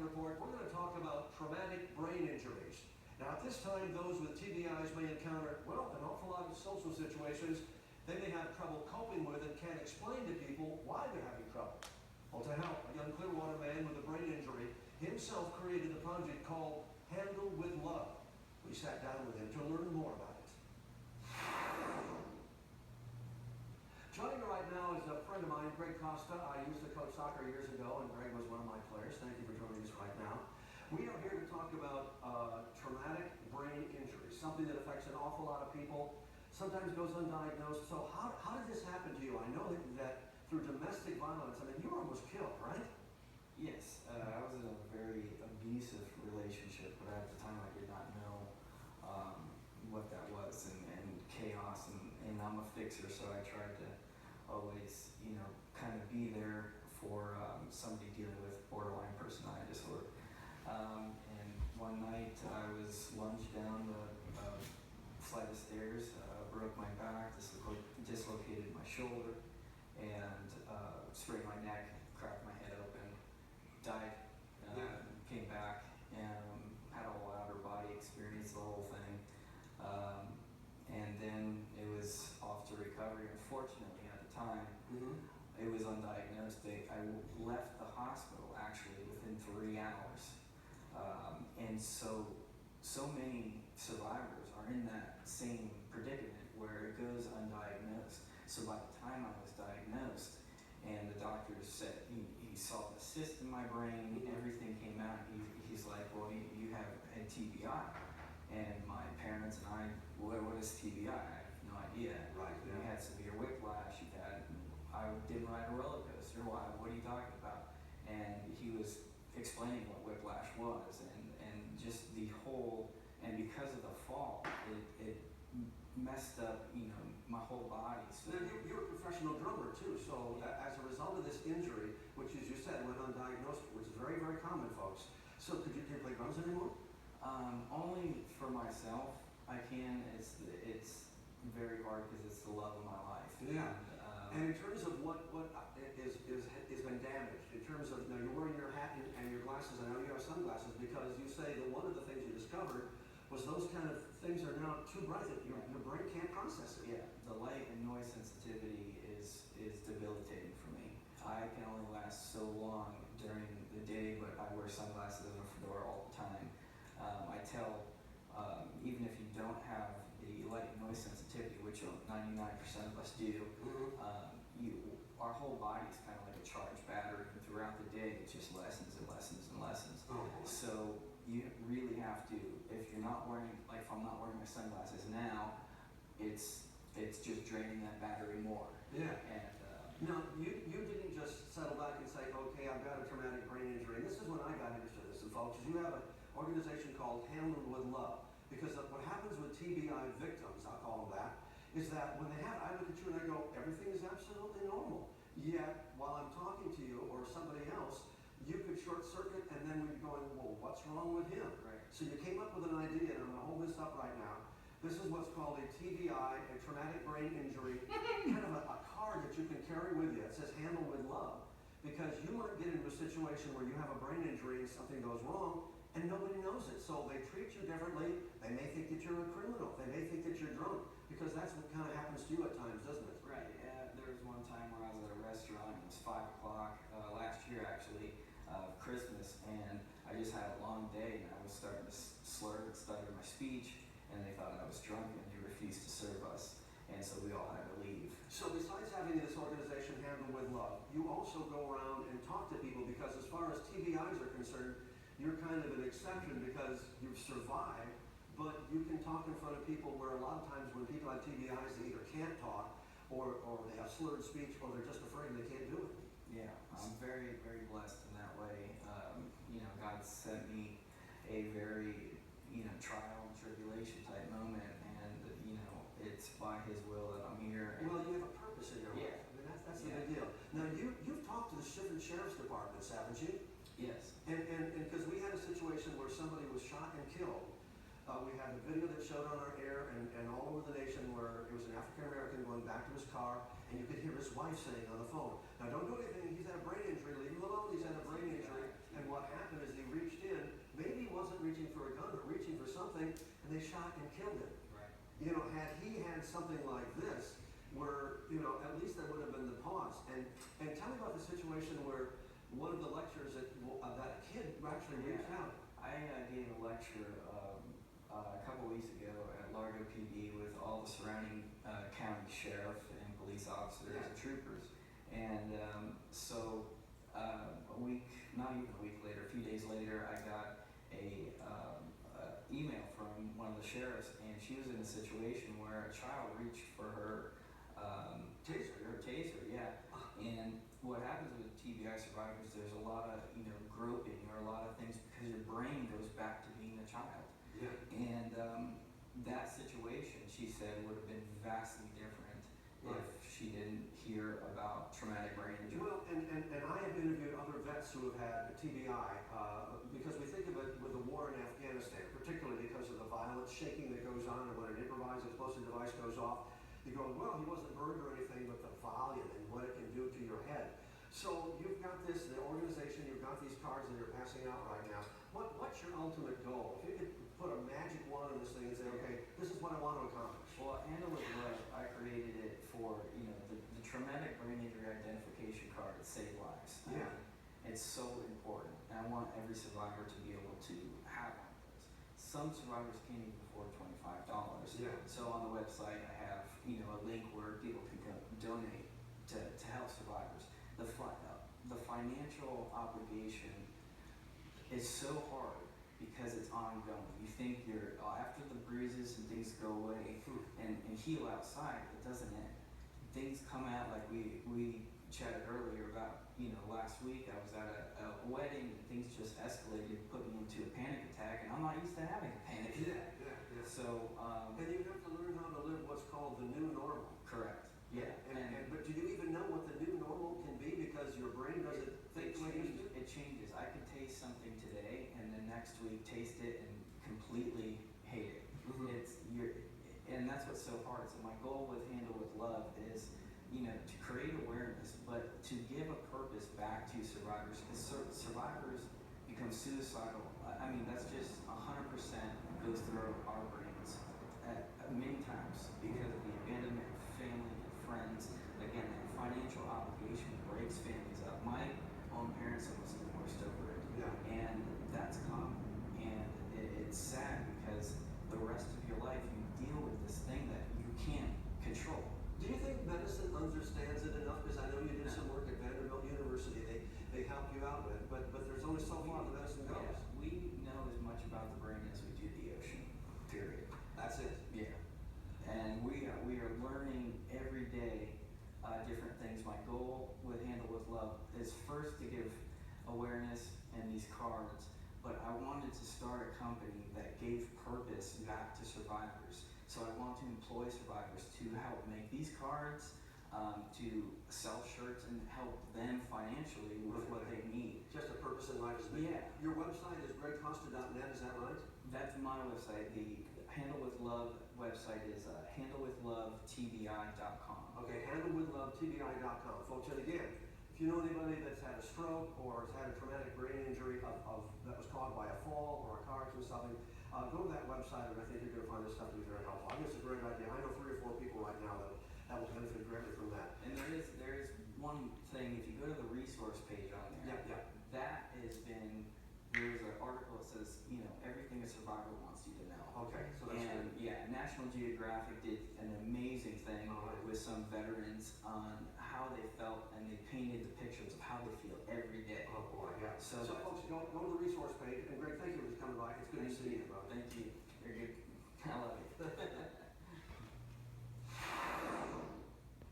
Report, we're going to talk about traumatic brain injuries. Now, at this time, those with TBIs may encounter, well, an awful lot of social situations they may have trouble coping with and can't explain to people why they're having trouble. Well, to help, a young Clearwater man with a brain injury himself created a project called Handle with Love. We sat down with him to learn more about it. Joining me right now is a friend of mine, Greg Costa. I used to coach soccer years ago, and Greg was one of my players. Thank you for joining us right now. We are here to talk about traumatic brain injury, something that affects an awful lot of people, sometimes goes undiagnosed. So how did this happen to you? I know that through domestic violence, I mean, you were almost killed, right? Yes, I was in a very abusive relationship, but at the time I did not know what that was, and chaos, and I'm a fixer, so I tried to always, kind of be there for somebody dealing with borderline personality disorder. And one night I was lunged down the flight of stairs, broke my back, dislocated my shoulder, and sprained my neck, cracked my head open, died, came back, and had a whole outer body experience, the whole thing. And then it was off to recovery. Unfortunately, at the time, it was undiagnosed. I left the hospital actually within 3 hours. And so many survivors are in that same predicament where it goes undiagnosed. So by the time I was diagnosed, and the doctors said he saw the cyst in my brain, everything came out. He's like, well, you have a TBI. And my parents and I, what is TBI? I have no idea. Right. You had severe whiplash. I didn't ride a roller coaster. Why? What are you talking about? And he was explaining what whiplash was, and just the whole, and because of the fall, it messed up, my whole body. So now, you're a professional drummer too, so as a result of this injury, which as you said went undiagnosed, which is very, very common, folks. So can you play drums anymore? Only for myself. I can. It's very hard because it's the love of my life. Yeah. And in terms of what is been damaged, in terms of, you're wearing your hat and your glasses, I know you have sunglasses, because you say that one of the things you discovered was those kind of things are now too bright that your brain can't process it. Yeah, the light and noise sensitivity is debilitating for me. I can only last so long during the day, but I wear sunglasses and a fedora all the time. I tell, even if you don't have the light and noise sensitivity, which 99% of us do, our whole body is kind of like a charged battery, and throughout the day it just lessens and lessens and lessens. So you really have to, if you're not wearing, like if I'm not wearing my sunglasses now, it's just draining that battery more. Yeah. And now, you didn't just settle back and say, okay, I've got a traumatic brain injury. And this is when I got interested in this, and folks, is you have an organization called Handle with Love. Because what happens with TBI victims, I'll call them that, is that when they have, I look at you and I go, everything is absolutely normal. Yet, while I'm talking to you or somebody else, you could short circuit, and then we'd be going, well, what's wrong with him? Right. So you came up with an idea, and I'm going to hold this up right now. This is what's called a TBI, a traumatic brain injury, kind of a card that you can carry with you. It says Handle with Love. Because you might get into a situation where you have a brain injury and something goes wrong, and nobody knows it. So they treat you differently. They may think that you're a criminal. They may think that you're drunk, because that's what kind of happens to you at times, doesn't it? right, there was one time where I was at a restaurant, it was 5 o'clock, last year actually, Christmas, and I just had a long day, and I was starting to slur and stutter my speech, and they thought I was drunk, and they refused to serve us. And so we all had to leave. So besides having this organization Handle with Love, you also go around and talk to people, because as far as TBIs are concerned, you're kind of an exception because you've survived, but you can talk in front of people, where a lot of times when people have TBIs, they either can't talk, or they have slurred speech, or they're just afraid they can't do it. Yeah, I'm very, very blessed in that way. God sent me a very, trial and tribulation type moment, and, it's by His will that I'm here. Well, you have a purpose in your life. I mean, that's the big deal. Now, you've talked to the different sheriff's departments, haven't you? Yes. And because we had a situation where somebody was shot and killed. We had a video that showed on our air and all over the nation, where it was an African American going back to his car, and you could hear his wife saying on the phone, now don't do anything, he's had a brain injury, leave him alone, he's had a brain injury. And what happened is he reached in, maybe he wasn't reaching for a gun, but reaching for something, and they shot and killed him. Right. You know, had he had something like this, where, you know, at least there would have been the pause. And tell me about the situation where one of the lectures that a kid actually reached out. I gave a lecture a couple weeks ago at Largo PD with all the surrounding county sheriff and police officers and troopers. And so a week, not even a week later, a few days later, I got a email from one of the sheriffs, and she was in a situation where a child reached for her taser, yeah. And what happens with TBI survivors, there's a lot of, you know, groping or a lot of things because your brain goes back to being a child. Yeah. And that situation, she said, would have been vastly different if she didn't hear about traumatic brain injury. Well, and I have interviewed other vets who have had TBI because we think of it with the war in Afghanistan, particularly because of the violent shaking that goes on, and when an improvised explosive device goes off, you go, well, he wasn't burned or anything, but the volume and what it can do to your head. So you've got this, the organization, you've got these cards that you're passing out right now. What's your ultimate goal? If you could put a magic wand on this thing and say, okay, this is what I want to accomplish. Well, Handle with Love, I created it for, you know, the traumatic brain injury identification card that saves lives. Yeah. It's so important, and I want every survivor to be able to have one of those. Some survivors can't even afford $25. Yeah. So on the website, I have, you know, a link where people can go donate to help survivors. The financial obligation is so hard because it's ongoing. You think you're after the bruises and things go away and heal outside, it doesn't end. Things come out like we chatted earlier about, you know, last week I was at a wedding and things just escalated, put me into a panic attack, and I'm not used to having a panic attack. Yeah. So and you have to learn how to live what's called the new normal. correct. Yeah. But do you even know what the new normal can be because your brain doesn't think the way it used to? It changes. I can taste something today and then next week taste it and completely hate it. And that's what's so hard. So my goal with Handle with Love is, you know, to create awareness, but to give a purpose back to survivors, because survivors become suicidal. I mean, that's just 100% goes through our brains many times because of the abandonment of family and friends. Again, that financial obligation breaks families up. My own parents almost divorced over it. Yeah. And that's common. And it's sad because the rest of your life you deal with this thing that you can't control. Do you think medicine understands it enough? Because I know you did some work at Vanderbilt University. They help you out with, but there's only so far the medicine goes. Yeah, we know as much about the brain as we do the ocean. Period. That's it. Yeah. And we are learning every day different things. My goal with Handle with Love is first to give awareness and these cards, but I wanted to start a company that gave purpose back to survivors. So I want to employ survivors to help make these cards, to sell shirts and help them financially with what they need. Just a purpose in life is big. Yeah. Your website is gregcosta.net, is that right? That's my website. The Handle with Love website is handlewithlovetbi.com. Okay, handlewithlovetbi.com. Folks, and again, if you know anybody that's had a stroke or has had a traumatic brain injury that was caused by a fall or a car accident or something, go to that website, and I think you're going to find this stuff to be very helpful. I think it's a great idea. I know 3 or 4 people right now that will benefit greatly from that. And there is one thing, if you go to the resource page on there, that has been, there's an article that says, you know, everything a survivor wants you to know. Okay, so that's good. Yeah, National Geographic did an amazing thing with some veterans on how they felt, and they painted the pictures of how they feel every day. Oh boy, yeah. So folks, go to the resource page, and Greg, thank you for coming by. It's good to see you, brother. Thank you. You're good. I love you.